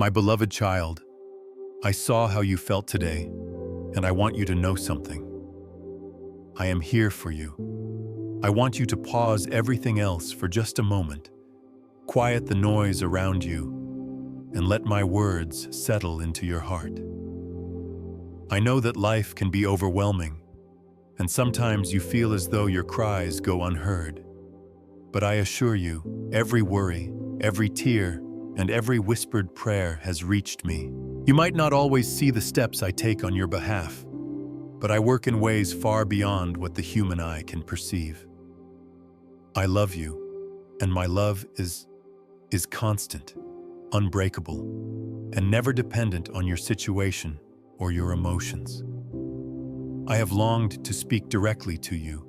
My beloved child, I saw how you felt today, and I want you to know something. I am here for you. I want you to pause everything else for just a moment, quiet the noise around you, and let my words settle into your heart. I know that life can be overwhelming, and sometimes you feel as though your cries go unheard. But I assure you, every worry, every tear, and every whispered prayer has reached me. You might not always see the steps I take on your behalf, but I work in ways far beyond what the human eye can perceive. I love you, and my love is constant, unbreakable, and never dependent on your situation or your emotions. I have longed to speak directly to you,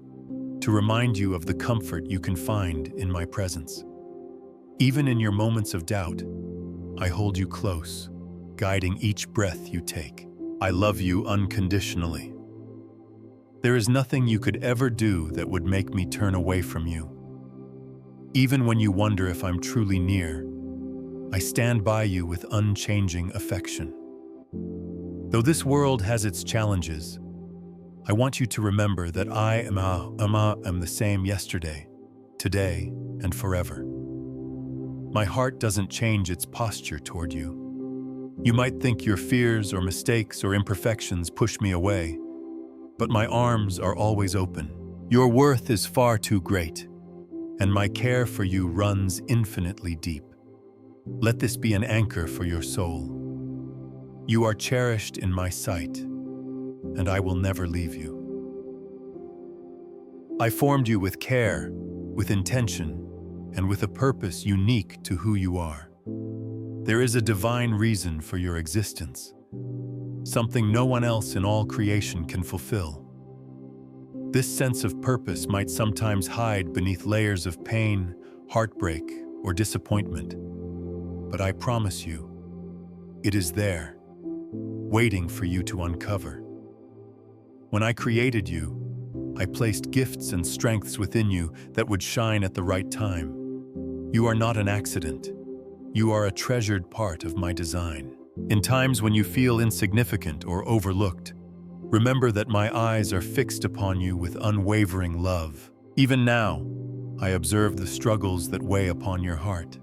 to remind you of the comfort you can find in my presence. Even in your moments of doubt, I hold you close, guiding each breath you take. I love you unconditionally. There is nothing you could ever do that would make me turn away from you. Even when you wonder if I'm truly near, I stand by you with unchanging affection. Though this world has its challenges, I want you to remember that I am the same yesterday, today, and forever. My heart doesn't change its posture toward you. You might think your fears or mistakes or imperfections push me away, but my arms are always open. Your worth is far too great, and my care for you runs infinitely deep. Let this be an anchor for your soul. You are cherished in my sight, and I will never leave you. I formed you with care, with intention, and with a purpose unique to who you are. There is a divine reason for your existence, something no one else in all creation can fulfill. This sense of purpose might sometimes hide beneath layers of pain, heartbreak, or disappointment, but I promise you, it is there, waiting for you to uncover. When I created you, I placed gifts and strengths within you that would shine at the right time. You are not an accident. You are a treasured part of my design. In times when you feel insignificant or overlooked, remember that my eyes are fixed upon you with unwavering love. Even now, I observe the struggles that weigh upon your heart.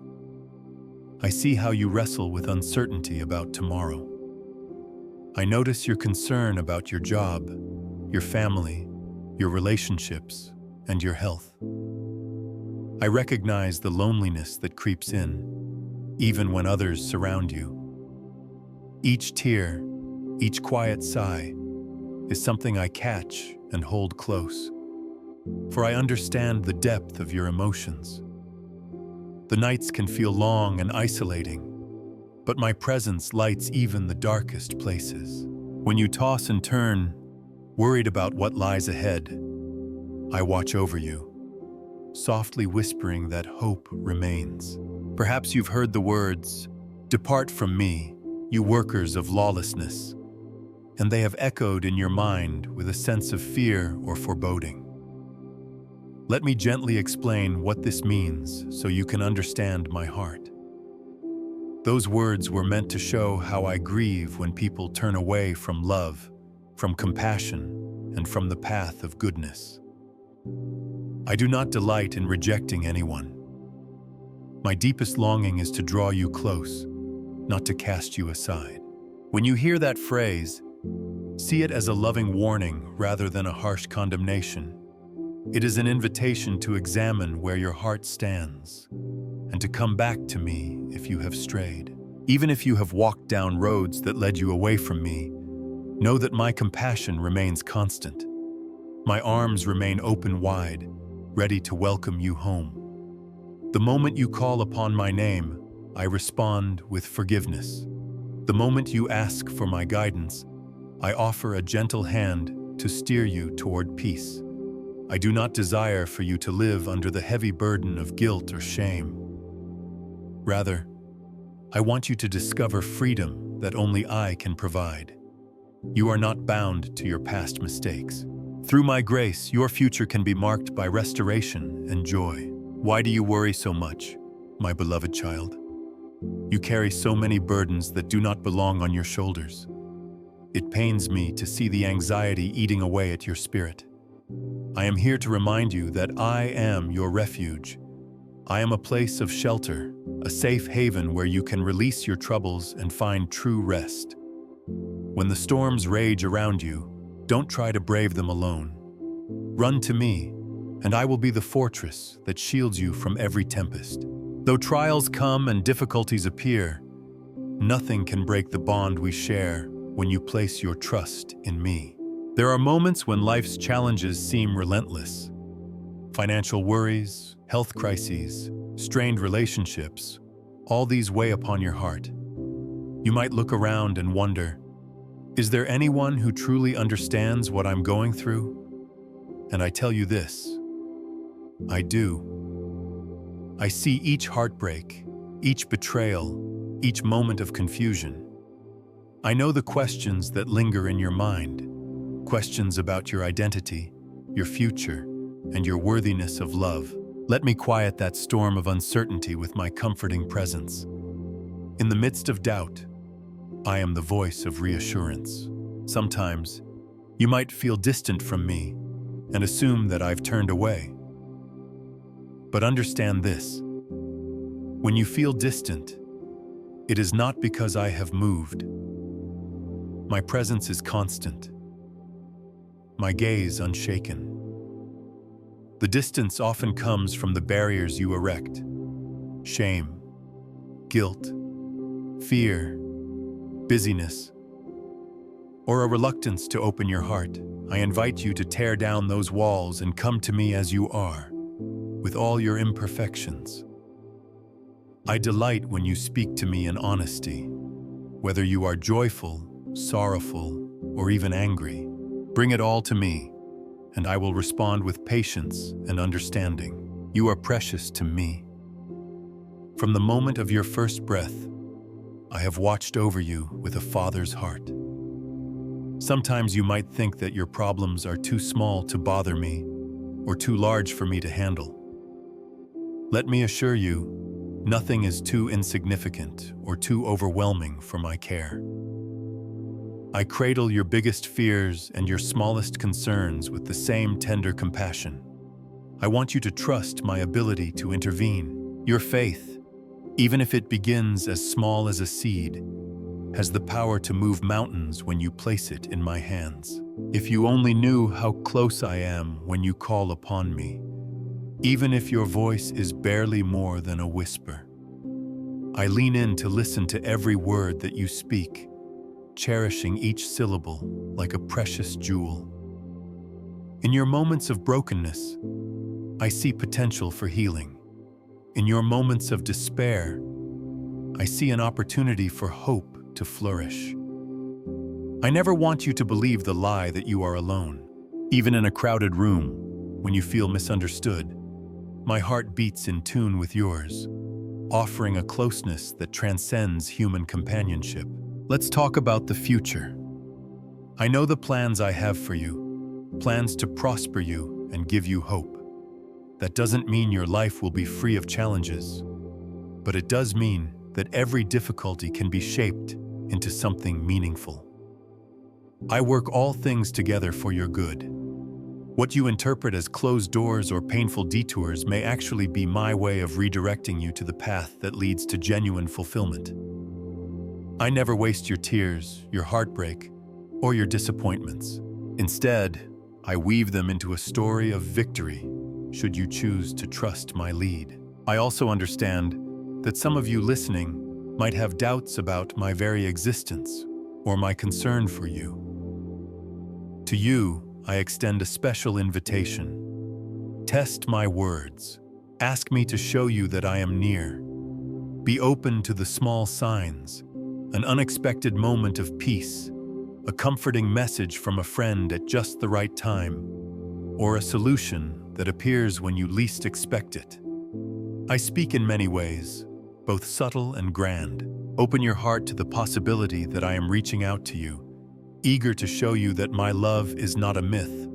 I see how you wrestle with uncertainty about tomorrow. I notice your concern about your job, your family, your relationships, and your health. I recognize the loneliness that creeps in, even when others surround you. Each tear, each quiet sigh, is something I catch and hold close, for I understand the depth of your emotions. The nights can feel long and isolating, but my presence lights even the darkest places. When you toss and turn, worried about what lies ahead, I watch over you, softly whispering that hope remains. Perhaps you've heard the words, "Depart from me, you workers of lawlessness," and they have echoed in your mind with a sense of fear or foreboding. Let me gently explain what this means so you can understand my heart. Those words were meant to show how I grieve when people turn away from love, from compassion, and from the path of goodness. I do not delight in rejecting anyone. My deepest longing is to draw you close, not to cast you aside. When you hear that phrase, see it as a loving warning rather than a harsh condemnation. It is an invitation to examine where your heart stands and to come back to me if you have strayed. Even if you have walked down roads that led you away from me, know that my compassion remains constant. My arms remain open wide, ready to welcome you home. The moment you call upon my name, I respond with forgiveness. The moment you ask for my guidance, I offer a gentle hand to steer you toward peace. I do not desire for you to live under the heavy burden of guilt or shame. Rather, I want you to discover freedom that only I can provide. You are not bound to your past mistakes. Through my grace, your future can be marked by restoration and joy. Why do you worry so much, my beloved child? You carry so many burdens that do not belong on your shoulders. It pains me to see the anxiety eating away at your spirit. I am here to remind you that I am your refuge. I am a place of shelter, a safe haven where you can release your troubles and find true rest. When the storms rage around you, don't try to brave them alone. Run to me, and I will be the fortress that shields you from every tempest. Though trials come and difficulties appear, nothing can break the bond we share when you place your trust in me. There are moments when life's challenges seem relentless. Financial worries, health crises, strained relationships, all these weigh upon your heart. You might look around and wonder, is there anyone who truly understands what I'm going through? And I tell you this, I do. I see each heartbreak, each betrayal, each moment of confusion. I know the questions that linger in your mind, questions about your identity, your future, and your worthiness of love. Let me quiet that storm of uncertainty with my comforting presence. In the midst of doubt, I am the voice of reassurance. Sometimes, you might feel distant from me and assume that I've turned away. But understand this: when you feel distant, it is not because I have moved. My presence is constant, my gaze unshaken. The distance often comes from the barriers you erect: shame, guilt, fear, busyness, or a reluctance to open your heart. I invite you to tear down those walls and come to me as you are, with all your imperfections. I delight when you speak to me in honesty, whether you are joyful, sorrowful, or even angry. Bring it all to me, and I will respond with patience and understanding. You are precious to me. From the moment of your first breath, I have watched over you with a father's heart. Sometimes you might think that your problems are too small to bother me or too large for me to handle. Let me assure you, nothing is too insignificant or too overwhelming for my care. I cradle your biggest fears and your smallest concerns with the same tender compassion. I want you to trust my ability to intervene. Your faith, even if it begins as small as a seed, has the power to move mountains when you place it in my hands. If you only knew how close I am when you call upon me, even if your voice is barely more than a whisper. I lean in to listen to every word that you speak, cherishing each syllable like a precious jewel. In your moments of brokenness, I see potential for healing. In your moments of despair, I see an opportunity for hope to flourish. I never want you to believe the lie that you are alone. Even in a crowded room, when you feel misunderstood, my heart beats in tune with yours, offering a closeness that transcends human companionship. Let's talk about the future. I know the plans I have for you, plans to prosper you and give you hope. That doesn't mean your life will be free of challenges, but it does mean that every difficulty can be shaped into something meaningful. I work all things together for your good. What you interpret as closed doors or painful detours may actually be my way of redirecting you to the path that leads to genuine fulfillment. I never waste your tears, your heartbreak, or your disappointments. Instead, I weave them into a story of victory, should you choose to trust my lead. I also understand that some of you listening might have doubts about my very existence or my concern for you. To you, I extend a special invitation. Test my words. Ask me to show you that I am near. Be open to the small signs, an unexpected moment of peace, a comforting message from a friend at just the right time, or a solution that appears when you least expect it. I speak in many ways, both subtle and grand. Open your heart to the possibility that I am reaching out to you, eager to show you that my love is not a myth,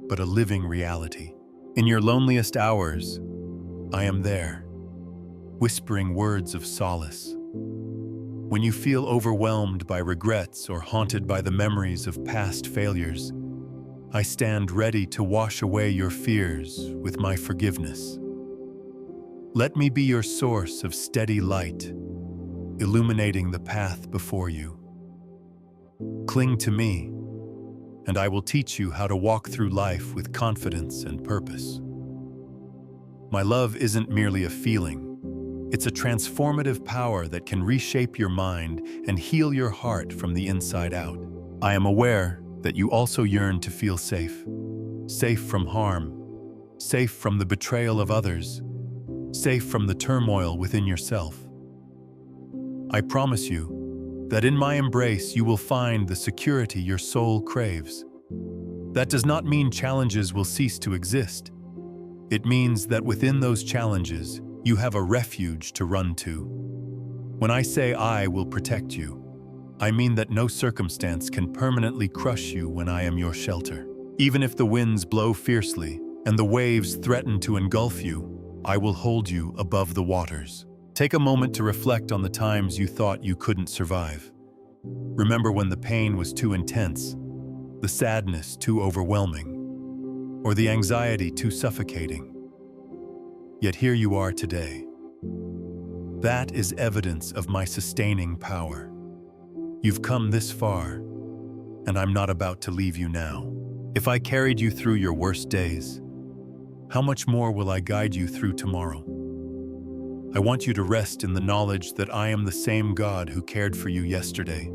but a living reality. In your loneliest hours, I am there, whispering words of solace, When you feel overwhelmed by regrets or haunted by the memories of past failures, I stand ready to wash away your fears with my forgiveness. Let me be your source of steady light, illuminating the path before you. Cling to me, and I will teach you how to walk through life with confidence and purpose. My love isn't merely a feeling. It's a transformative power that can reshape your mind and heal your heart from the inside out. I am aware that you also yearn to feel safe. Safe from harm, safe from the betrayal of others, safe from the turmoil within yourself. I promise you that in my embrace you will find the security your soul craves. That does not mean challenges will cease to exist. It means that within those challenges, you have a refuge to run to. When I say I will protect you, I mean that no circumstance can permanently crush you when I am your shelter. Even if the winds blow fiercely and the waves threaten to engulf you, I will hold you above the waters. Take a moment to reflect on the times you thought you couldn't survive. Remember when the pain was too intense, the sadness too overwhelming, or the anxiety too suffocating. Yet here you are today. That is evidence of my sustaining power. You've come this far, and I'm not about to leave you now. If I carried you through your worst days, how much more will I guide you through tomorrow? I want you to rest in the knowledge that I am the same God who cared for you yesterday,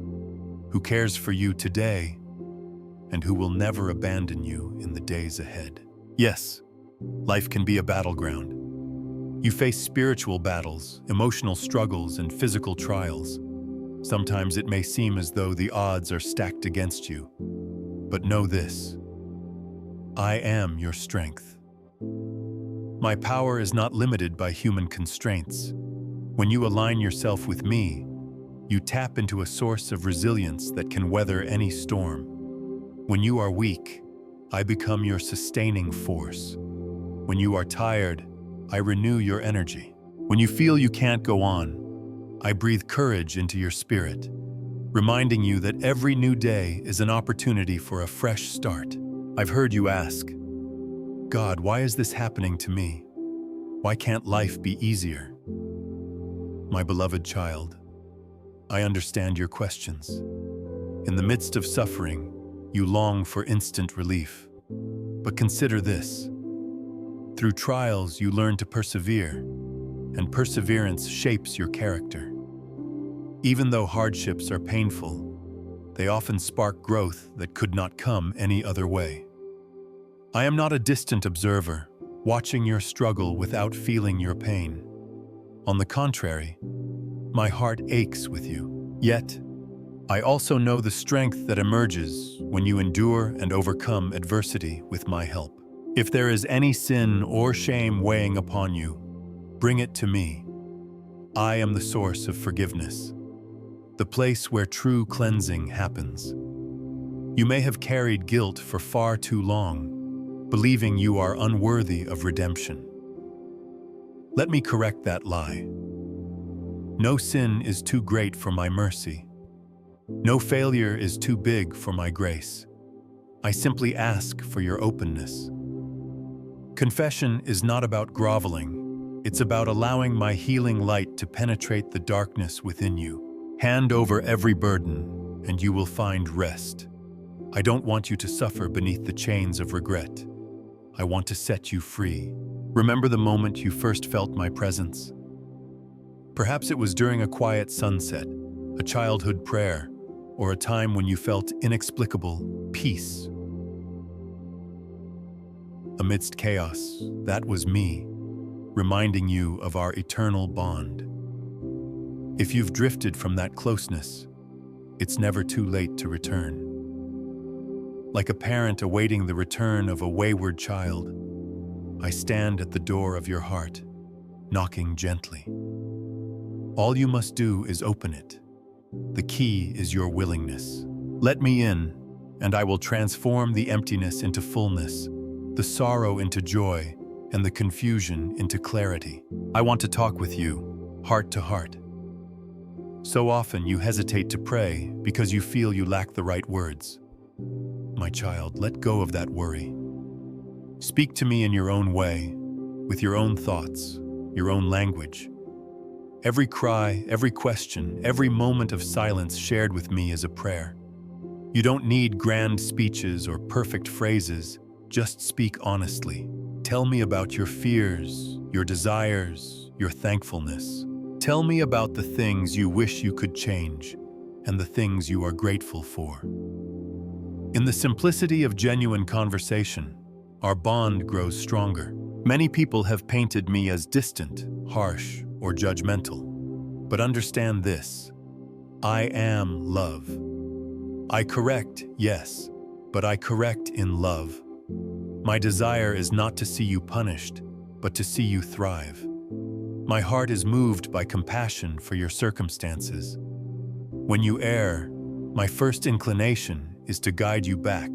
who cares for you today, and who will never abandon you in the days ahead. Yes, life can be a battleground. You face spiritual battles, emotional struggles, and physical trials. Sometimes it may seem as though the odds are stacked against you. But know this: I am your strength. My power is not limited by human constraints. When you align yourself with me, you tap into a source of resilience that can weather any storm. When you are weak, I become your sustaining force. When you are tired, I renew your energy. When you feel you can't go on, I breathe courage into your spirit, reminding you that every new day is an opportunity for a fresh start. I've heard you ask, God, why is this happening to me? Why can't life be easier? My beloved child, I understand your questions. In the midst of suffering, you long for instant relief. But consider this: through trials, you learn to persevere, and perseverance shapes your character. Even though hardships are painful, they often spark growth that could not come any other way. I am not a distant observer, watching your struggle without feeling your pain. On the contrary, my heart aches with you. Yet, I also know the strength that emerges when you endure and overcome adversity with my help. If there is any sin or shame weighing upon you, bring it to me. I am the source of forgiveness, the place where true cleansing happens. You may have carried guilt for far too long, believing you are unworthy of redemption. Let me correct that lie. No sin is too great for my mercy. No failure is too big for my grace. I simply ask for your openness. Confession is not about groveling. It's about allowing my healing light to penetrate the darkness within you. Hand over every burden, and you will find rest. I don't want you to suffer beneath the chains of regret. I want to set you free. Remember the moment you first felt my presence? Perhaps it was during a quiet sunset, a childhood prayer, or a time when you felt inexplicable peace. Amidst chaos, that was me, reminding you of our eternal bond. If you've drifted from that closeness, it's never too late to return. Like a parent awaiting the return of a wayward child, I stand at the door of your heart, knocking gently. All you must do is open it. The key is your willingness. Let me in, and I will transform the emptiness into fullness, the sorrow into joy, and the confusion into clarity. I want to talk with you, heart to heart. So often you hesitate to pray because you feel you lack the right words. My child, let go of that worry. Speak to me in your own way, with your own thoughts, your own language. Every cry, every question, every moment of silence shared with me is a prayer. You don't need grand speeches or perfect phrases, just speak honestly. Tell me about your fears, your desires, your thankfulness. Tell me about the things you wish you could change and the things you are grateful for. In the simplicity of genuine conversation, our bond grows stronger. Many people have painted me as distant, harsh, or judgmental. But understand this: I am love. I correct, yes, but I correct in love. My desire is not to see you punished, but to see you thrive. My heart is moved by compassion for your circumstances. When you err, my first inclination is to guide you back,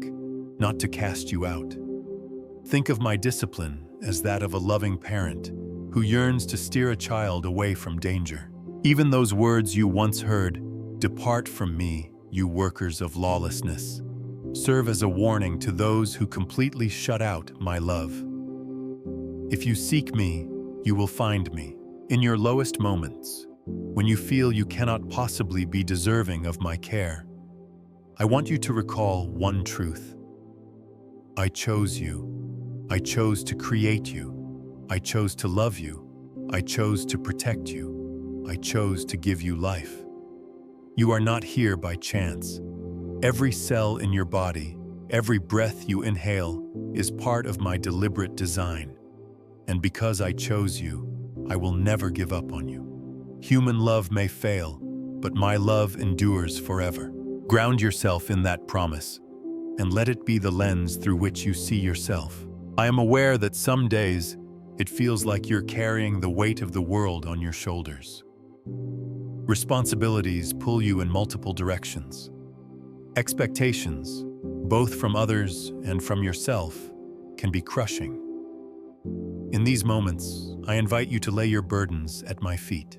not to cast you out. Think of my discipline as that of a loving parent who yearns to steer a child away from danger. Even those words you once heard, "Depart from me, you workers of lawlessness," serve as a warning to those who completely shut out my love. If you seek me, you will find me. In your lowest moments, when you feel you cannot possibly be deserving of my care, I want you to recall one truth. I chose you. I chose to create you. I chose to love you. I chose to protect you. I chose to give you life. You are not here by chance. Every cell in your body, every breath you inhale, is part of my deliberate design. And because I chose you, I will never give up on you. Human love may fail, but my love endures forever. Ground yourself in that promise, and let it be the lens through which you see yourself. I am aware that some days it feels like you're carrying the weight of the world on your shoulders. Responsibilities pull you in multiple directions. Expectations, both from others and from yourself, can be crushing. In these moments, I invite you to lay your burdens at my feet.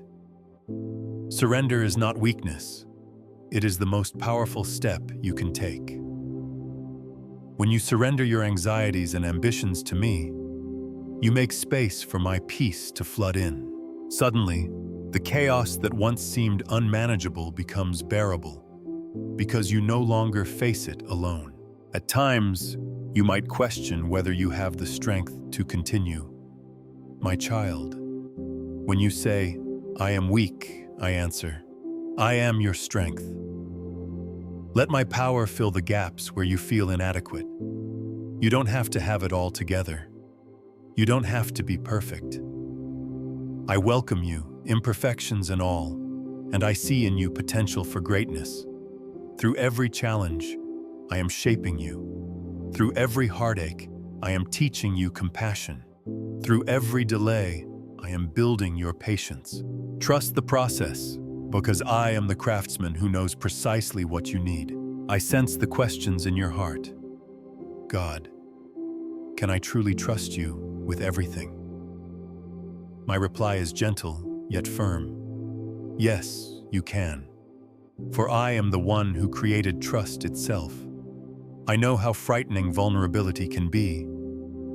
Surrender is not weakness. It is the most powerful step you can take. When you surrender your anxieties and ambitions to me, you make space for my peace to flood in. Suddenly, the chaos that once seemed unmanageable becomes bearable, because you no longer face it alone. At times, you might question whether you have the strength to continue. My child, when you say, I am weak, I answer, I am your strength. Let my power fill the gaps where you feel inadequate. You don't have to have it all together. You don't have to be perfect. I welcome you, imperfections and all, and I see in you potential for greatness. Through every challenge, I am shaping you. Through every heartache, I am teaching you compassion. Through every delay, I am building your patience. Trust the process, because I am the craftsman who knows precisely what you need. I sense the questions in your heart. God, can I truly trust you with everything? My reply is gentle, yet firm. Yes, you can. For I am the one who created trust itself. I know how frightening vulnerability can be,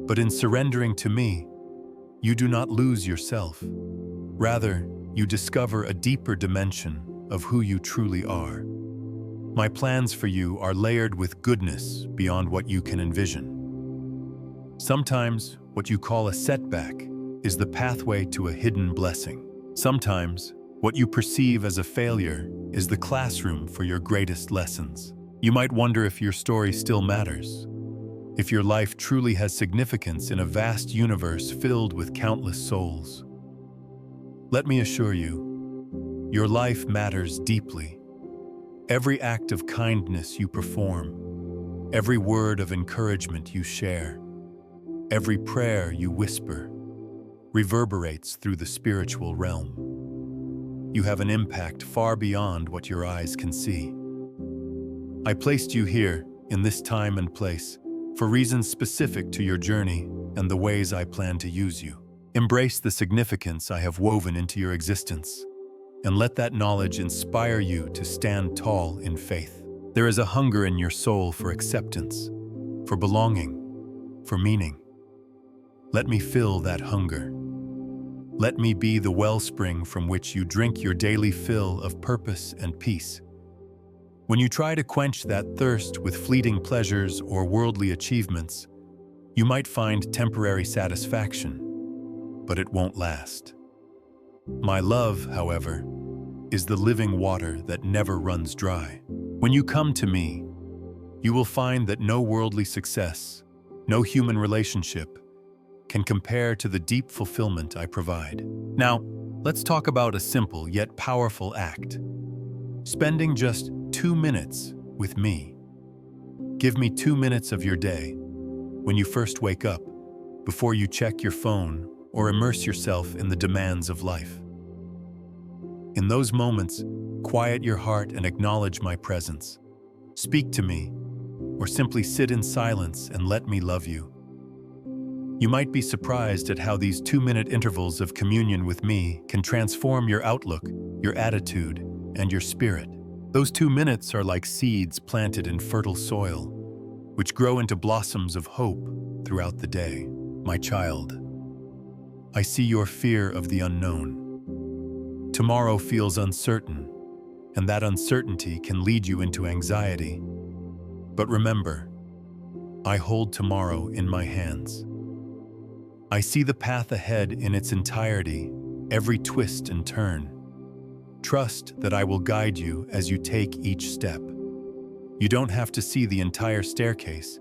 but in surrendering to me, you do not lose yourself. Rather, you discover a deeper dimension of who you truly are. My plans for you are layered with goodness beyond what you can envision. Sometimes, what you call a setback is the pathway to a hidden blessing. Sometimes, what you perceive as a failure is the classroom for your greatest lessons. You might wonder if your story still matters, if your life truly has significance in a vast universe filled with countless souls. Let me assure you, your life matters deeply. Every act of kindness you perform, every word of encouragement you share, every prayer you whisper, reverberates through the spiritual realm. You have an impact far beyond what your eyes can see. I placed you here, in this time and place, for reasons specific to your journey and the ways I plan to use you. Embrace the significance I have woven into your existence. and let that knowledge inspire you to stand tall in faith. There is a hunger in your soul for acceptance, for belonging, for meaning. Let me fill that hunger. Let me be the wellspring from which you drink your daily fill of purpose and peace. When you try to quench that thirst with fleeting pleasures or worldly achievements, you might find temporary satisfaction, but it won't last. My love, however, is the living water that never runs dry. When you come to me, you will find that no worldly success, no human relationship, can compare to the deep fulfillment I provide. Now, let's talk about a simple yet powerful act. Spending just 2 minutes with me. Give me 2 minutes of your day, when you first wake up, before you check your phone or immerse yourself in the demands of life. In those moments, quiet your heart and acknowledge my presence. Speak to me, or simply sit in silence and let me love you. You might be surprised at how these 2-minute intervals of communion with me can transform your outlook, your attitude, and your spirit. Those 2 minutes are like seeds planted in fertile soil, which grow into blossoms of hope throughout the day. My child, I see your fear of the unknown. Tomorrow feels uncertain, and that uncertainty can lead you into anxiety. But remember, I hold tomorrow in my hands. I see the path ahead in its entirety, every twist and turn. Trust that I will guide you as you take each step. You don't have to see the entire staircase.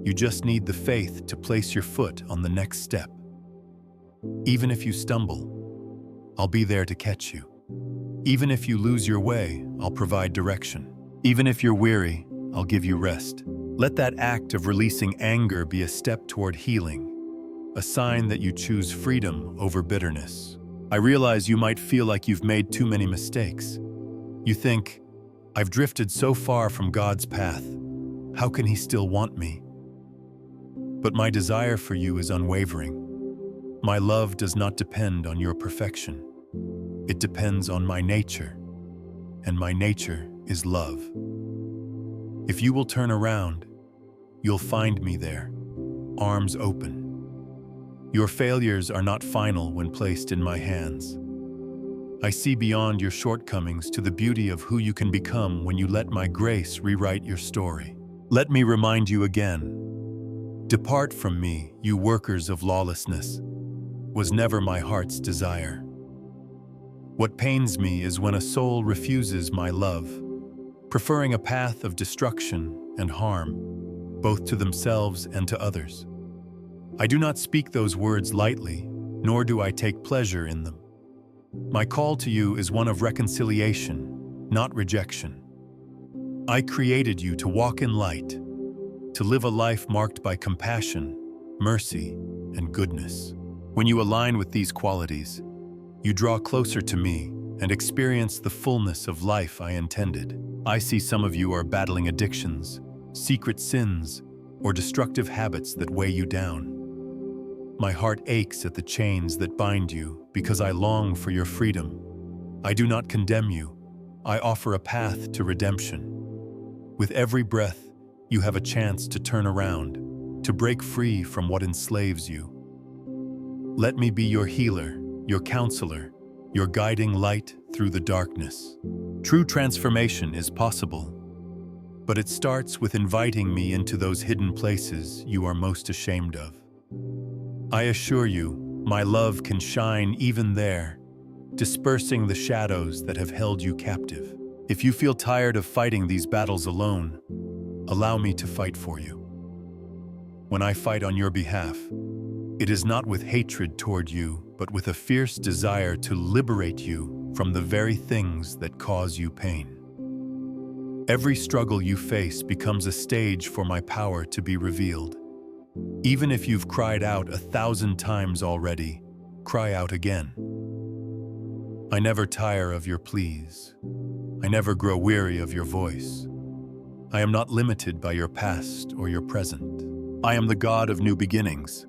You just need the faith to place your foot on the next step. Even if you stumble, I'll be there to catch you. Even if you lose your way, I'll provide direction. Even if you're weary, I'll give you rest. Let that act of releasing anger be a step toward healing, a sign that you choose freedom over bitterness. I realize you might feel like you've made too many mistakes. You think, I've drifted so far from God's path. How can He still want me? But my desire for you is unwavering. My love does not depend on your perfection. It depends on my nature, and my nature is love. If you will turn around, you'll find me there, arms open. Your failures are not final when placed in my hands. I see beyond your shortcomings to the beauty of who you can become when you let my grace rewrite your story. Let me remind you again, depart from me, you workers of lawlessness, was never my heart's desire. What pains me is when a soul refuses my love, preferring a path of destruction and harm, both to themselves and to others. I do not speak those words lightly, nor do I take pleasure in them. My call to you is one of reconciliation, not rejection. I created you to walk in light, to live a life marked by compassion, mercy, and goodness. When you align with these qualities, you draw closer to me and experience the fullness of life I intended. I see some of you are battling addictions, secret sins, or destructive habits that weigh you down. My heart aches at the chains that bind you because I long for your freedom. I do not condemn you. I offer a path to redemption. With every breath, you have a chance to turn around, to break free from what enslaves you. Let me be your healer, your counselor, your guiding light through the darkness. True transformation is possible, but it starts with inviting me into those hidden places you are most ashamed of. I assure you, my love can shine even there, dispersing the shadows that have held you captive. If you feel tired of fighting these battles alone, allow me to fight for you. When I fight on your behalf, it is not with hatred toward you, but with a fierce desire to liberate you from the very things that cause you pain. Every struggle you face becomes a stage for my power to be revealed. Even if you've cried out 1,000 times already, cry out again. I never tire of your pleas. I never grow weary of your voice. I am not limited by your past or your present. I am the God of new beginnings,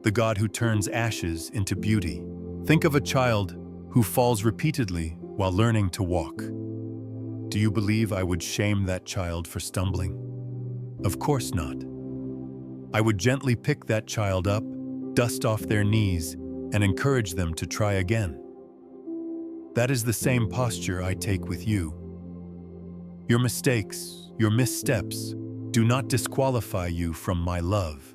the God who turns ashes into beauty. Think of a child who falls repeatedly while learning to walk. Do you believe I would shame that child for stumbling? Of course not. I would gently pick that child up, dust off their knees, and encourage them to try again. That is the same posture I take with you. Your mistakes, your missteps, do not disqualify you from my love.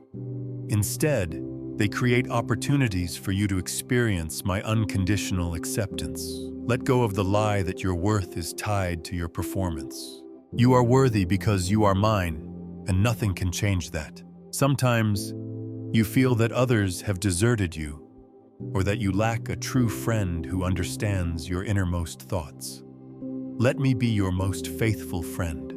Instead, they create opportunities for you to experience my unconditional acceptance. Let go of the lie that your worth is tied to your performance. You are worthy because you are mine, and nothing can change that. Sometimes, you feel that others have deserted you, or that you lack a true friend who understands your innermost thoughts. Let me be your most faithful friend.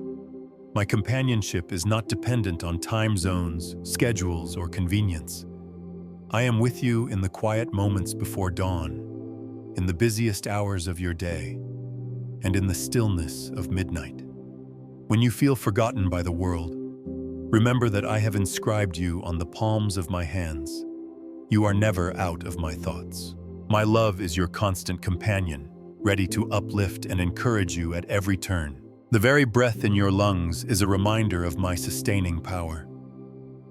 My companionship is not dependent on time zones, schedules, or convenience. I am with you in the quiet moments before dawn, in the busiest hours of your day, and in the stillness of midnight. When you feel forgotten by the world, remember that I have inscribed you on the palms of my hands. You are never out of my thoughts. My love is your constant companion, ready to uplift and encourage you at every turn. The very breath in your lungs is a reminder of my sustaining power.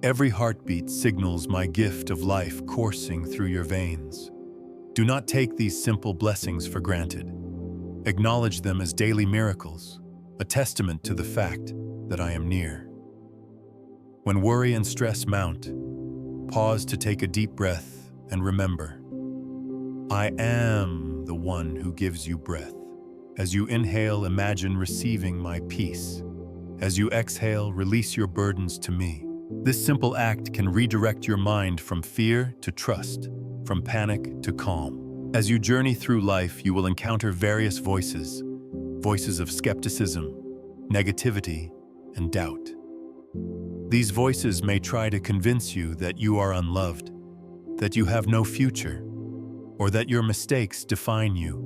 Every heartbeat signals my gift of life coursing through your veins. Do not take these simple blessings for granted. Acknowledge them as daily miracles, a testament to the fact that I am near. When worry and stress mount, pause to take a deep breath and remember, I am the one who gives you breath. As you inhale, imagine receiving my peace. As you exhale, release your burdens to me. This simple act can redirect your mind from fear to trust, from panic to calm. As you journey through life, you will encounter various voices of skepticism, negativity, and doubt. These voices may try to convince you that you are unloved, that you have no future, or that your mistakes define you.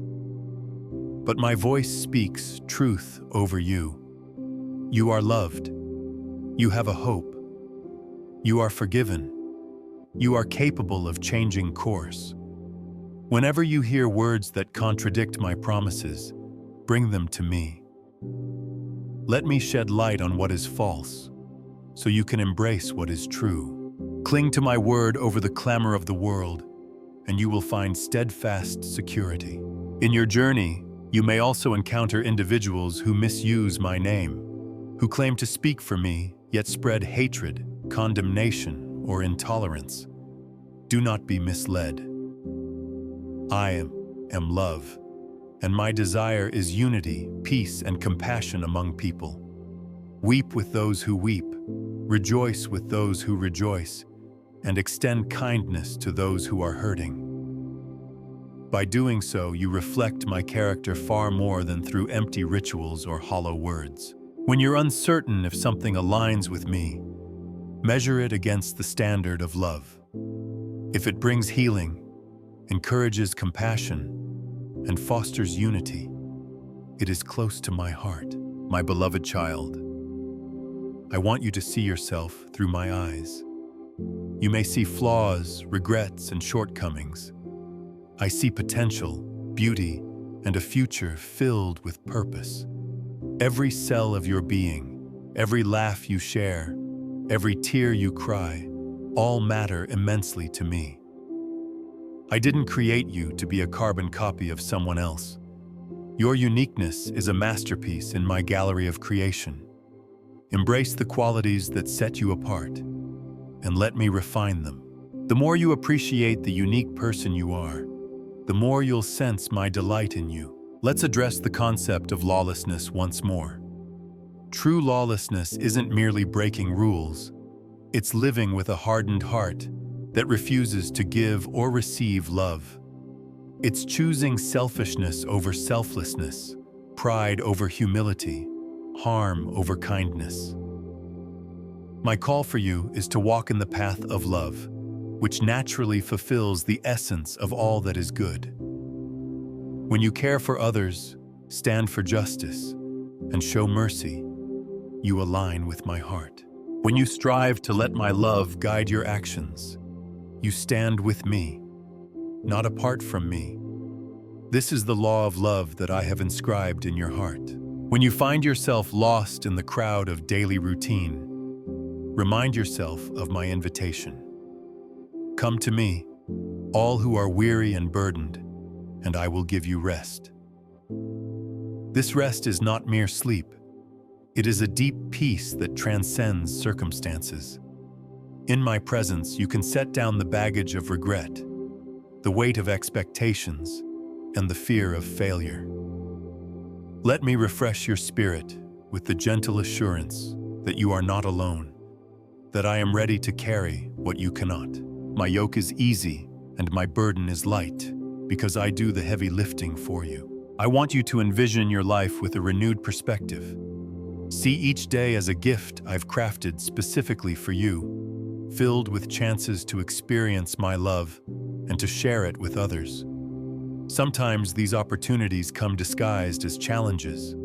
But my voice speaks truth over you. You are loved. You have a hope. You are forgiven. You are capable of changing course. Whenever you hear words that contradict my promises, bring them to me. Let me shed light on what is false, so you can embrace what is true. Cling to my word over the clamor of the world, and you will find steadfast security. In your journey, you may also encounter individuals who misuse my name, who claim to speak for me, yet spread hatred, condemnation, or intolerance. Do not be misled. I am love, and my desire is unity, peace, and compassion among people. Weep with those who weep, rejoice with those who rejoice, and extend kindness to those who are hurting. By doing so, you reflect my character far more than through empty rituals or hollow words. When you're uncertain if something aligns with me, measure it against the standard of love. If it brings healing, encourages compassion, and fosters unity, it is close to my heart. My beloved child, I want you to see yourself through my eyes. You may see flaws, regrets, and shortcomings. I see potential, beauty, and a future filled with purpose. Every cell of your being, every laugh you share, every tear you cry, all matter immensely to me. I didn't create you to be a carbon copy of someone else. Your uniqueness is a masterpiece in my gallery of creation. Embrace the qualities that set you apart, and let me refine them. The more you appreciate the unique person you are, the more you'll sense my delight in you. Let's address the concept of lawlessness once more. True lawlessness isn't merely breaking rules. It's living with a hardened heart that refuses to give or receive love. It's choosing selfishness over selflessness, pride over humility, harm over kindness. My call for you is to walk in the path of love, which naturally fulfills the essence of all that is good. When you care for others, stand for justice, and show mercy, you align with my heart. When you strive to let my love guide your actions, you stand with me, not apart from me. This is the law of love that I have inscribed in your heart. When you find yourself lost in the crowd of daily routine, remind yourself of my invitation. Come to me, all who are weary and burdened, and I will give you rest. This rest is not mere sleep. It is a deep peace that transcends circumstances. In my presence, you can set down the baggage of regret, the weight of expectations, and the fear of failure. Let me refresh your spirit with the gentle assurance that you are not alone, that I am ready to carry what you cannot. My yoke is easy and my burden is light, because I do the heavy lifting for you. I want you to envision your life with a renewed perspective. See each day as a gift I've crafted specifically for you, filled with chances to experience my love and to share it with others. Sometimes these opportunities come disguised as challenges.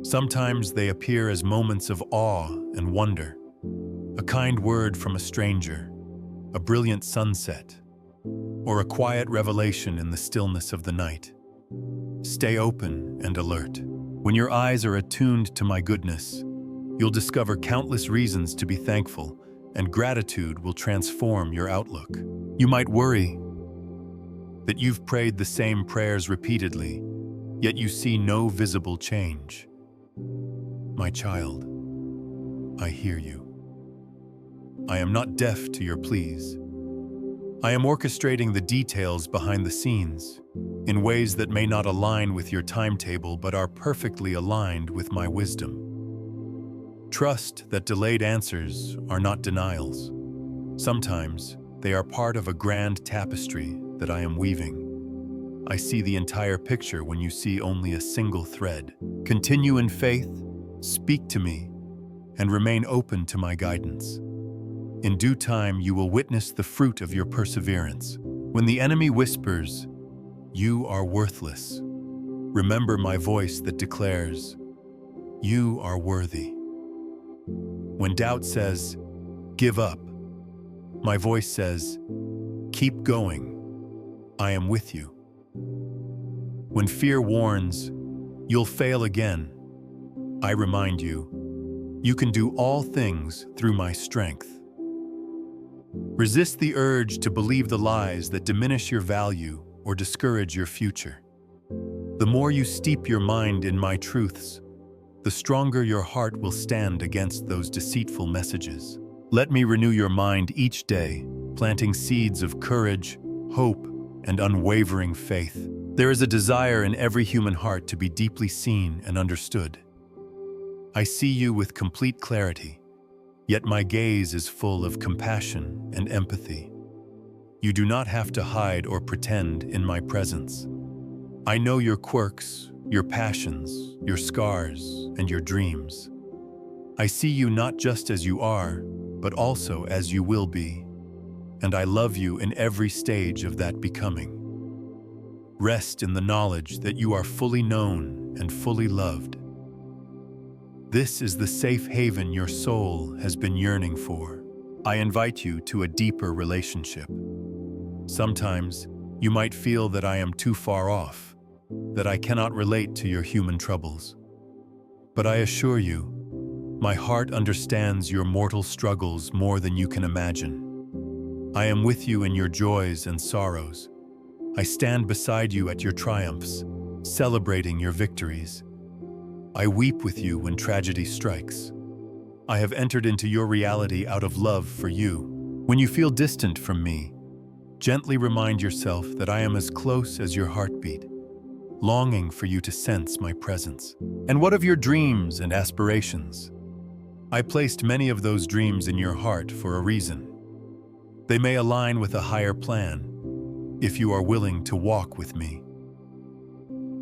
Sometimes they appear as moments of awe and wonder. A kind word from a stranger, a brilliant sunset, or a quiet revelation in the stillness of the night. Stay open and alert. When your eyes are attuned to my goodness, you'll discover countless reasons to be thankful, and gratitude will transform your outlook. You might worry that you've prayed the same prayers repeatedly, yet you see no visible change. My child, I hear you. I am not deaf to your pleas. I am orchestrating the details behind the scenes in ways that may not align with your timetable but are perfectly aligned with my wisdom. Trust that delayed answers are not denials. Sometimes they are part of a grand tapestry that I am weaving. I see the entire picture when you see only a single thread. Continue in faith, speak to me, and remain open to my guidance. In due time, you will witness the fruit of your perseverance. When the enemy whispers, "You are worthless," remember my voice that declares, "You are worthy." When doubt says, "Give up," my voice says, "Keep going. I am with you." When fear warns, "You'll fail again," I remind you, "You can do all things through my strength." Resist the urge to believe the lies that diminish your value or discourage your future. The more you steep your mind in my truths, the stronger your heart will stand against those deceitful messages. Let me renew your mind each day, planting seeds of courage, hope, and unwavering faith. There is a desire in every human heart to be deeply seen and understood. I see you with complete clarity, yet my gaze is full of compassion and empathy. You do not have to hide or pretend in my presence. I know your quirks, your passions, your scars, and your dreams. I see you not just as you are, but also as you will be, and I love you in every stage of that becoming. Rest in the knowledge that you are fully known and fully loved. This is the safe haven your soul has been yearning for. I invite you to a deeper relationship. Sometimes you might feel that I am too far off, that I cannot relate to your human troubles. But I assure you, my heart understands your mortal struggles more than you can imagine. I am with you in your joys and sorrows. I stand beside you at your triumphs, celebrating your victories. I weep with you when tragedy strikes. I have entered into your reality out of love for you. When you feel distant from me, gently remind yourself that I am as close as your heartbeat, longing for you to sense my presence. And what of your dreams and aspirations? I placed many of those dreams in your heart for a reason. They may align with a higher plan, if you are willing to walk with me.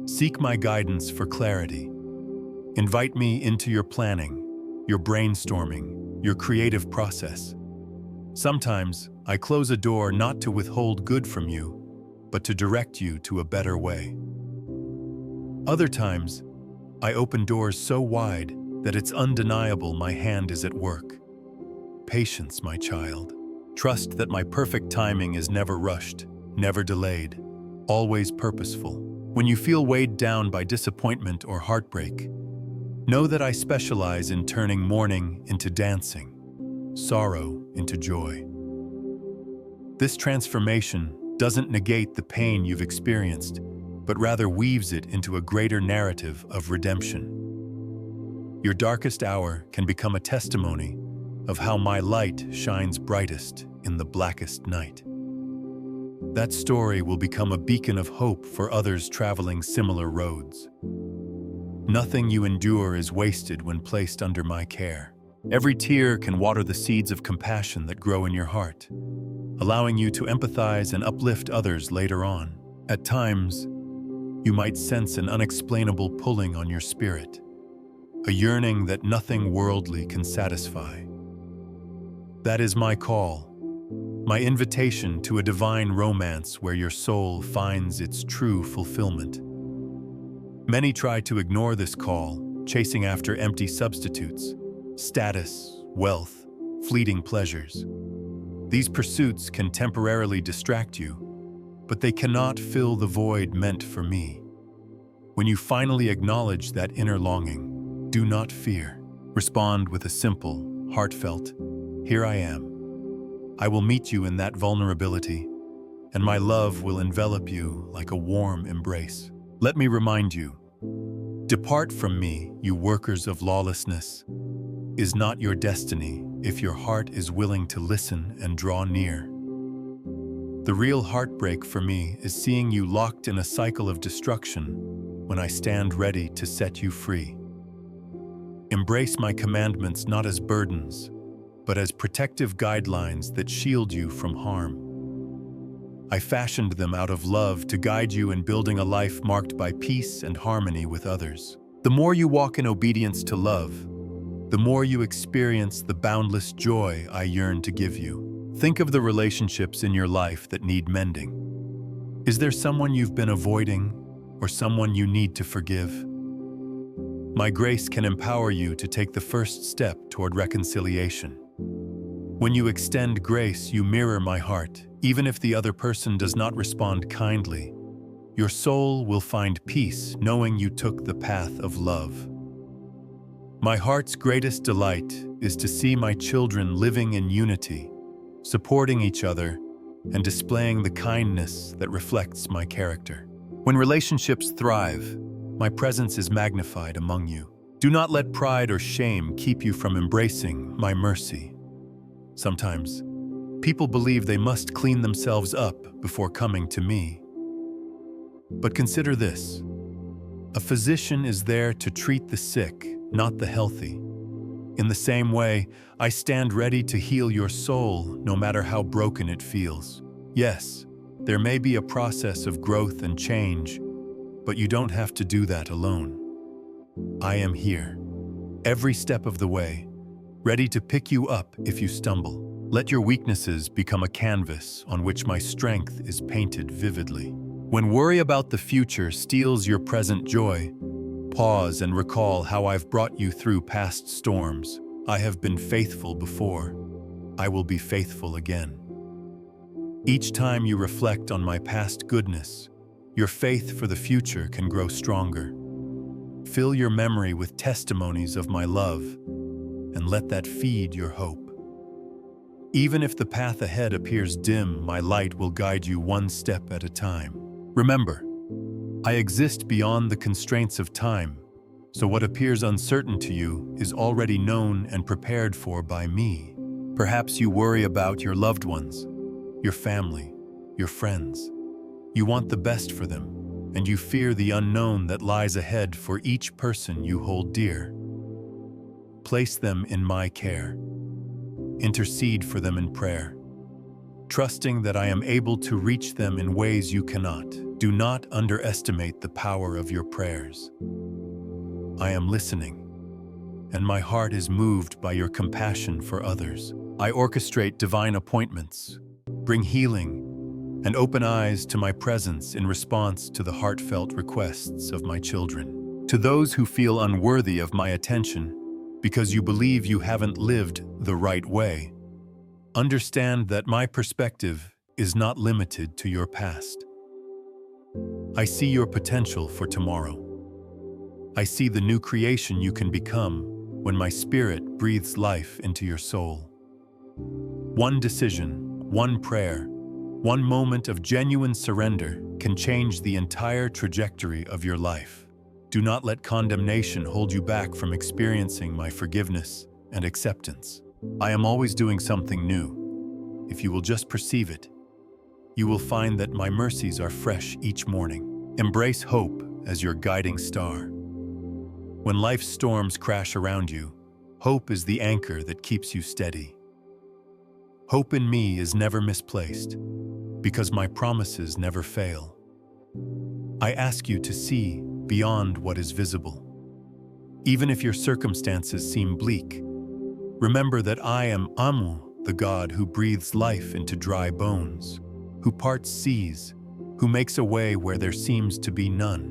Seek my guidance for clarity. Invite me into your planning, your brainstorming, your creative process. Sometimes I close a door not to withhold good from you, but to direct you to a better way. Other times, I open doors so wide that it's undeniable my hand is at work. Patience, my child. Trust that my perfect timing is never rushed, never delayed, always purposeful. When you feel weighed down by disappointment or heartbreak, know that I specialize in turning mourning into dancing, sorrow into joy. This transformation doesn't negate the pain you've experienced, but rather weaves it into a greater narrative of redemption. Your darkest hour can become a testimony of how my light shines brightest in the blackest night. That story will become a beacon of hope for others traveling similar roads. Nothing you endure is wasted when placed under my care. Every tear can water the seeds of compassion that grow in your heart, allowing you to empathize and uplift others later on. At times, you might sense an unexplainable pulling on your spirit, a yearning that nothing worldly can satisfy. That is my call, my invitation to a divine romance where your soul finds its true fulfillment. Many try to ignore this call, chasing after empty substitutes, status, wealth, fleeting pleasures. These pursuits can temporarily distract you, but they cannot fill the void meant for me. When you finally acknowledge that inner longing, do not fear. Respond with a simple, heartfelt, "Here I am." I will meet you in that vulnerability, and my love will envelop you like a warm embrace. Let me remind you, depart from me, you workers of lawlessness, is not your destiny if your heart is willing to listen and draw near. The real heartbreak for me is seeing you locked in a cycle of destruction when I stand ready to set you free. Embrace my commandments not as burdens, but as protective guidelines that shield you from harm. I fashioned them out of love to guide you in building a life marked by peace and harmony with others. The more you walk in obedience to love, the more you experience the boundless joy I yearn to give you. Think of the relationships in your life that need mending. Is there someone you've been avoiding or someone you need to forgive? My grace can empower you to take the first step toward reconciliation. When you extend grace, you mirror my heart. Even if the other person does not respond kindly, your soul will find peace knowing you took the path of love. My heart's greatest delight is to see my children living in unity, supporting each other, and displaying the kindness that reflects my character. When relationships thrive, my presence is magnified among you. Do not let pride or shame keep you from embracing my mercy. Sometimes, people believe they must clean themselves up before coming to me. But consider this: a physician is there to treat the sick, not the healthy. In the same way, I stand ready to heal your soul no matter how broken it feels. Yes, there may be a process of growth and change, but you don't have to do that alone. I am here, every step of the way, ready to pick you up if you stumble. Let your weaknesses become a canvas on which my strength is painted vividly. When worry about the future steals your present joy, pause and recall how I've brought you through past storms. I have been faithful before. I will be faithful again. Each time you reflect on my past goodness, your faith for the future can grow stronger. Fill your memory with testimonies of my love, and let that feed your hope. Even if the path ahead appears dim, my light will guide you one step at a time. Remember, I exist beyond the constraints of time, so what appears uncertain to you is already known and prepared for by me. Perhaps you worry about your loved ones, your family, your friends. You want the best for them, and you fear the unknown that lies ahead for each person you hold dear. Place them in my care. Intercede for them in prayer, trusting that I am able to reach them in ways you cannot. Do not underestimate the power of your prayers. I am listening, and my heart is moved by your compassion for others. I orchestrate divine appointments, bring healing, and open eyes to my presence in response to the heartfelt requests of my children. To those who feel unworthy of my attention because you believe you haven't lived the right way, understand that my perspective is not limited to your past. I see your potential for tomorrow. I see the new creation you can become when my spirit breathes life into your soul. One decision, one prayer, one moment of genuine surrender can change the entire trajectory of your life. Do not let condemnation hold you back from experiencing my forgiveness and acceptance. I am always doing something new. If you will just perceive it, you will find that my mercies are fresh each morning. Embrace hope as your guiding star. When life's storms crash around you, hope is the anchor that keeps you steady. Hope in me is never misplaced, because my promises never fail. I ask you to see beyond what is visible. Even if your circumstances seem bleak, remember that I am Amu, the God who breathes life into dry bones, who parts seas, who makes a way where there seems to be none.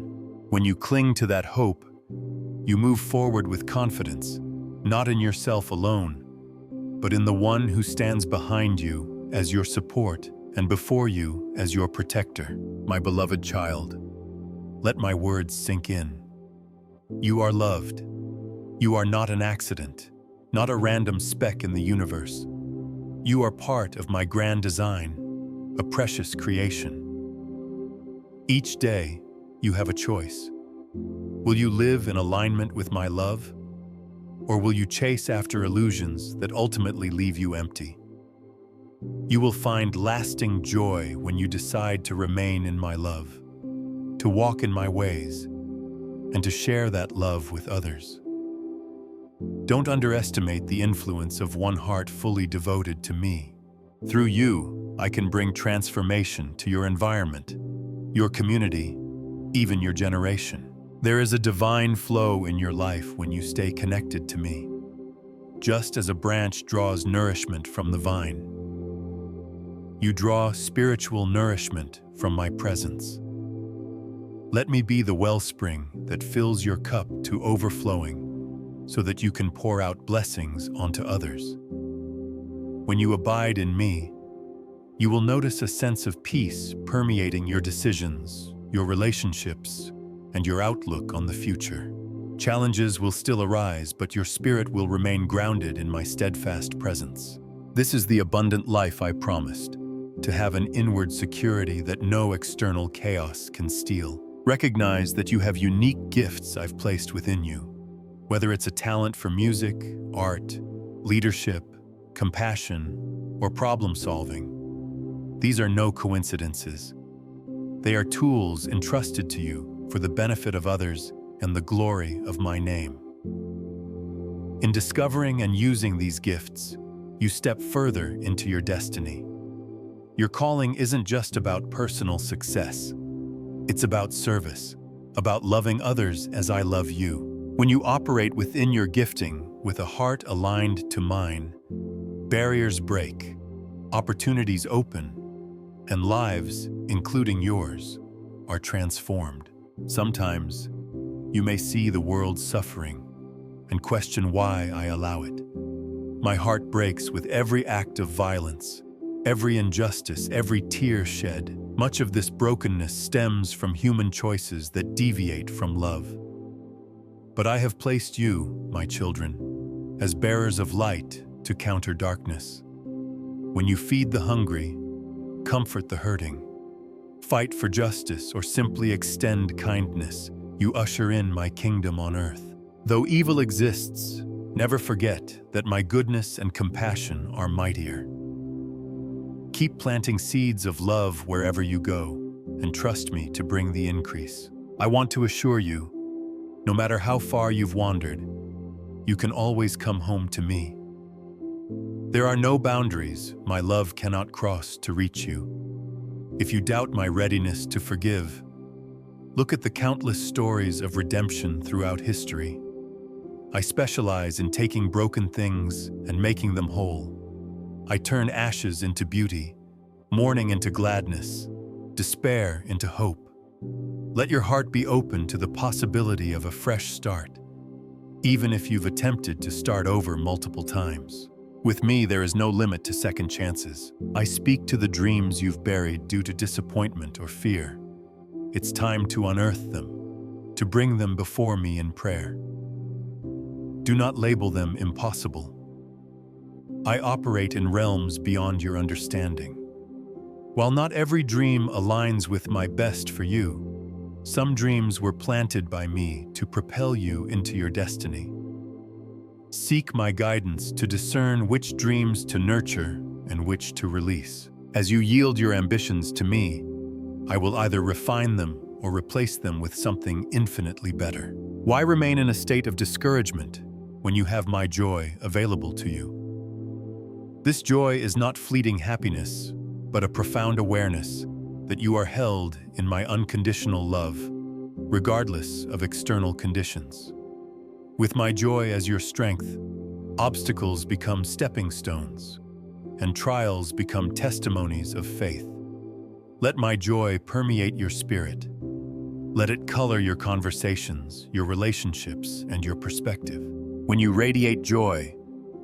When you cling to that hope, you move forward with confidence, not in yourself alone, but in the one who stands behind you as your support and before you as your protector. My beloved child, let my words sink in. You are loved. You are not an accident, not a random speck in the universe. You are part of my grand design, a precious creation. Each day, you have a choice. Will you live in alignment with my love? Or will you chase after illusions that ultimately leave you empty? You will find lasting joy when you decide to remain in my love, to walk in my ways, and to share that love with others. Don't underestimate the influence of one heart fully devoted to me. Through you, I can bring transformation to your environment, your community, even your generation. There is a divine flow in your life when you stay connected to me, just as a branch draws nourishment from the vine. You draw spiritual nourishment from my presence. Let me be the wellspring that fills your cup to overflowing, so that you can pour out blessings onto others. When you abide in me, you will notice a sense of peace permeating your decisions, your relationships, and your outlook on the future. Challenges will still arise, but your spirit will remain grounded in my steadfast presence. This is the abundant life I promised, to have an inward security that no external chaos can steal. Recognize that you have unique gifts I've placed within you. Whether it's a talent for music, art, leadership, compassion, or problem solving, these are no coincidences. They are tools entrusted to you for the benefit of others and the glory of my name. In discovering and using these gifts, you step further into your destiny. Your calling isn't just about personal success. It's about service, about loving others as I love you. When you operate within your gifting with a heart aligned to mine, barriers break, opportunities open, and lives, including yours, are transformed. Sometimes, you may see the world suffering and question why I allow it. My heart breaks with every act of violence, every injustice, every tear shed. Much of this brokenness stems from human choices that deviate from love. But I have placed you, my children, as bearers of light to counter darkness. When you feed the hungry, comfort the hurting, fight for justice, or simply extend kindness, you usher in my kingdom on earth. Though evil exists, never forget that my goodness and compassion are mightier. Keep planting seeds of love wherever you go, and trust me to bring the increase. I want to assure you, no matter how far you've wandered, you can always come home to me. There are no boundaries my love cannot cross to reach you. If you doubt my readiness to forgive, look at the countless stories of redemption throughout history. I specialize in taking broken things and making them whole. I turn ashes into beauty, mourning into gladness, despair into hope. Let your heart be open to the possibility of a fresh start, even if you've attempted to start over multiple times. With me, there is no limit to second chances. I speak to the dreams you've buried due to disappointment or fear. It's time to unearth them, to bring them before me in prayer. Do not label them impossible. I operate in realms beyond your understanding. While not every dream aligns with my best for you, some dreams were planted by me to propel you into your destiny. Seek my guidance to discern which dreams to nurture and which to release. As you yield your ambitions to me, I will either refine them or replace them with something infinitely better. Why remain in a state of discouragement when you have my joy available to you? This joy is not fleeting happiness, but a profound awareness that you are held in my unconditional love, regardless of external conditions. With my joy as your strength, obstacles become stepping stones, and trials become testimonies of faith. Let my joy permeate your spirit. Let it color your conversations, your relationships, and your perspective. When you radiate joy,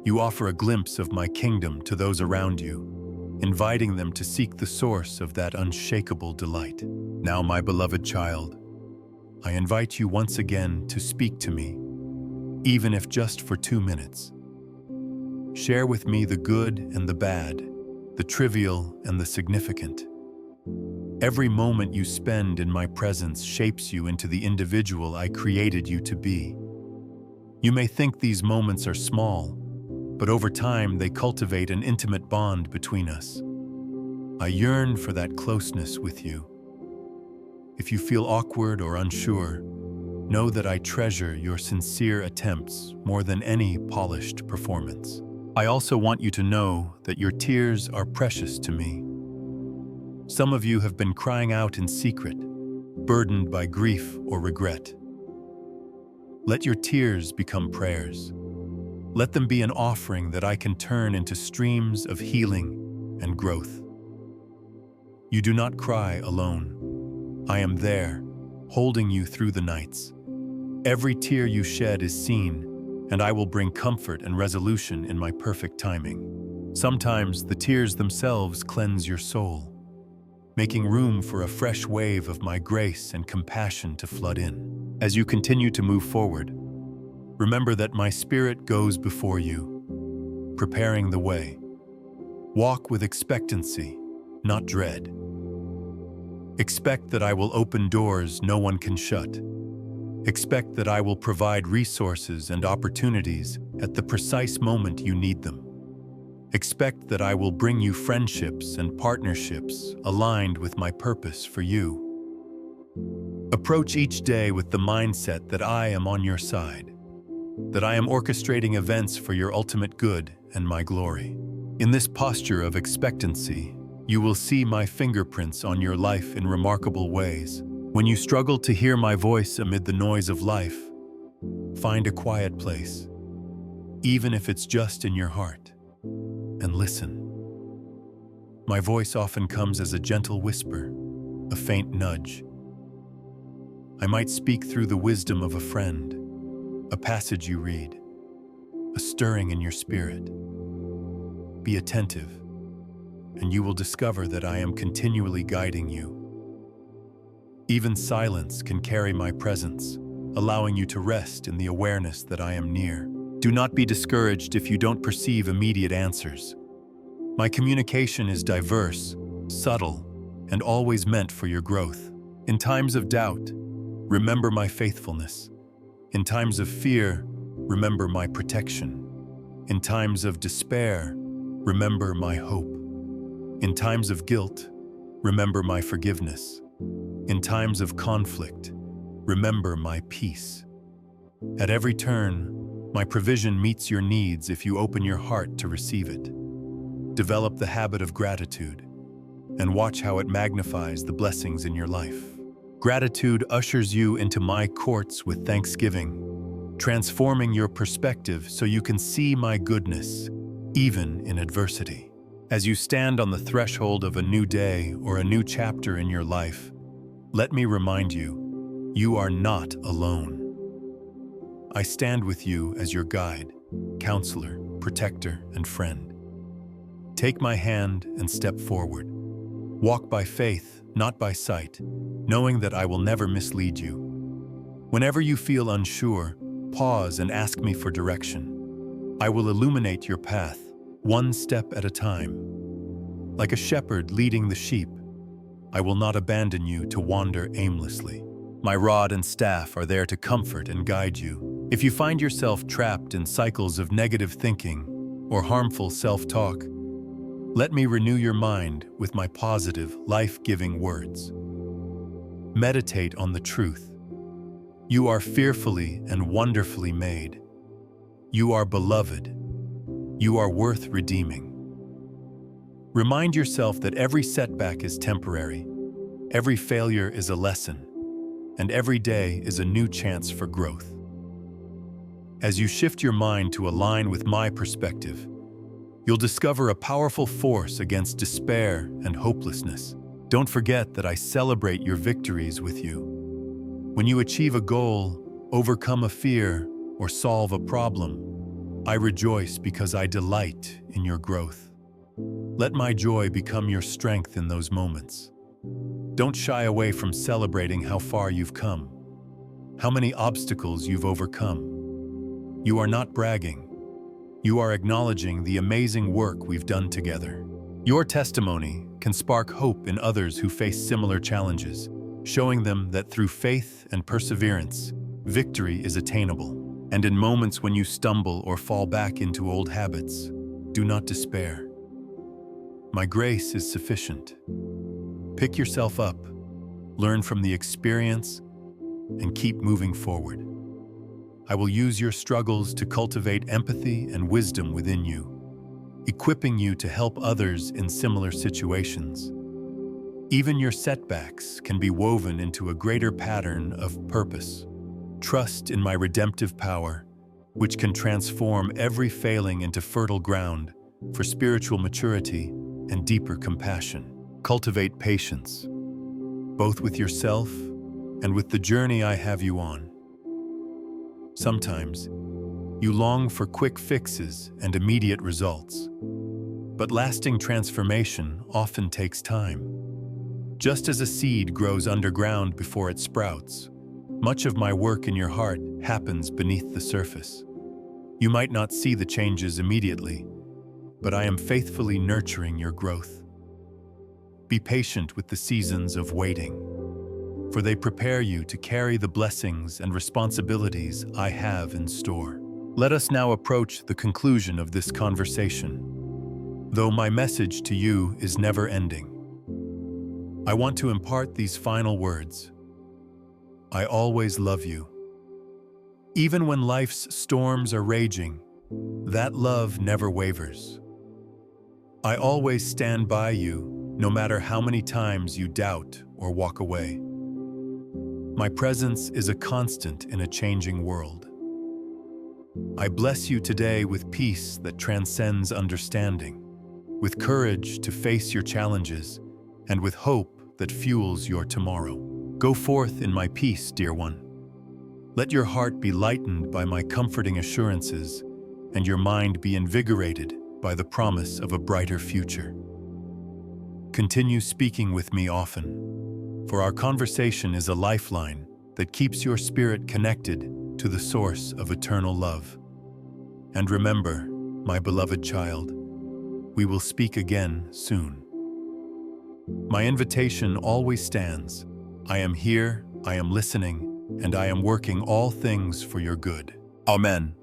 you offer a glimpse of my kingdom to those around you, inviting them to seek the source of that unshakable delight. Now, my beloved child, I invite you once again to speak to me, even if just for 2 minutes. Share with me the good and the bad, the trivial and the significant. Every moment you spend in my presence shapes you into the individual I created you to be. You may think these moments are small, but over time they cultivate an intimate bond between us. I yearn for that closeness with you. If you feel awkward or unsure, know that I treasure your sincere attempts more than any polished performance. I also want you to know that your tears are precious to me. Some of you have been crying out in secret, burdened by grief or regret. Let your tears become prayers. Let them be an offering that I can turn into streams of healing and growth. You do not cry alone. I am there, holding you through the nights. Every tear you shed is seen, and I will bring comfort and resolution in my perfect timing. Sometimes the tears themselves cleanse your soul, making room for a fresh wave of my grace and compassion to flood in. As you continue to move forward, remember that my spirit goes before you, preparing the way. Walk with expectancy, not dread. Expect that I will open doors no one can shut. Expect that I will provide resources and opportunities at the precise moment you need them. Expect that I will bring you friendships and partnerships aligned with my purpose for you. Approach each day with the mindset that I am on your side, that I am orchestrating events for your ultimate good and my glory. In this posture of expectancy, you will see my fingerprints on your life in remarkable ways. When you struggle to hear my voice amid the noise of life, find a quiet place, even if it's just in your heart, and listen. My voice often comes as a gentle whisper, a faint nudge. I might speak through the wisdom of a friend, a passage you read, a stirring in your spirit. Be attentive, and you will discover that I am continually guiding you. Even silence can carry my presence, allowing you to rest in the awareness that I am near. Do not be discouraged if you don't perceive immediate answers. My communication is diverse, subtle, and always meant for your growth. In times of doubt, remember my faithfulness. In times of fear, remember my protection. In times of despair, remember my hope. In times of guilt, remember my forgiveness. In times of conflict, remember my peace. At every turn, my provision meets your needs if you open your heart to receive it. Develop the habit of gratitude, and watch how it magnifies the blessings in your life. Gratitude ushers you into my courts with thanksgiving, transforming your perspective so you can see my goodness, even in adversity. As you stand on the threshold of a new day or a new chapter in your life, let me remind you, you are not alone. I stand with you as your guide, counselor, protector, and friend. Take my hand and step forward. Walk by faith, not by sight, knowing that I will never mislead you. Whenever you feel unsure, pause and ask me for direction. I will illuminate your path, one step at a time. Like a shepherd leading the sheep, I will not abandon you to wander aimlessly. My rod and staff are there to comfort and guide you. If you find yourself trapped in cycles of negative thinking or harmful self-talk, let me renew your mind with my positive, life-giving words. Meditate on the truth. You are fearfully and wonderfully made. You are beloved. You are worth redeeming. Remind yourself that every setback is temporary, every failure is a lesson, and every day is a new chance for growth. As you shift your mind to align with my perspective, you'll discover a powerful force against despair and hopelessness. Don't forget that I celebrate your victories with you. When you achieve a goal, overcome a fear, or solve a problem, I rejoice because I delight in your growth. Let my joy become your strength in those moments. Don't shy away from celebrating how far you've come, how many obstacles you've overcome. You are not bragging. You are acknowledging the amazing work we've done together. Your testimony can spark hope in others who face similar challenges, showing them that through faith and perseverance, victory is attainable. And in moments when you stumble or fall back into old habits, do not despair. My grace is sufficient. Pick yourself up, learn from the experience, and keep moving forward. I will use your struggles to cultivate empathy and wisdom within you, equipping you to help others in similar situations. Even your setbacks can be woven into a greater pattern of purpose. Trust in my redemptive power, which can transform every failing into fertile ground for spiritual maturity and deeper compassion. Cultivate patience, both with yourself and with the journey I have you on. Sometimes, you long for quick fixes and immediate results, but lasting transformation often takes time. Just as a seed grows underground before it sprouts, much of my work in your heart happens beneath the surface. You might not see the changes immediately, but I am faithfully nurturing your growth. Be patient with the seasons of waiting, for they prepare you to carry the blessings and responsibilities I have in store. Let us now approach the conclusion of this conversation. Though my message to you is never ending, I want to impart these final words. I always love you. Even when life's storms are raging, that love never wavers. I always stand by you, no matter how many times you doubt or walk away. My presence is a constant in a changing world. I bless you today with peace that transcends understanding, with courage to face your challenges, and with hope that fuels your tomorrow. Go forth in my peace, dear one. Let your heart be lightened by my comforting assurances, and your mind be invigorated by the promise of a brighter future. Continue speaking with me often, for our conversation is a lifeline that keeps your spirit connected to the source of eternal love. And remember, my beloved child, we will speak again soon. My invitation always stands. I am here, I am listening, and I am working all things for your good. Amen.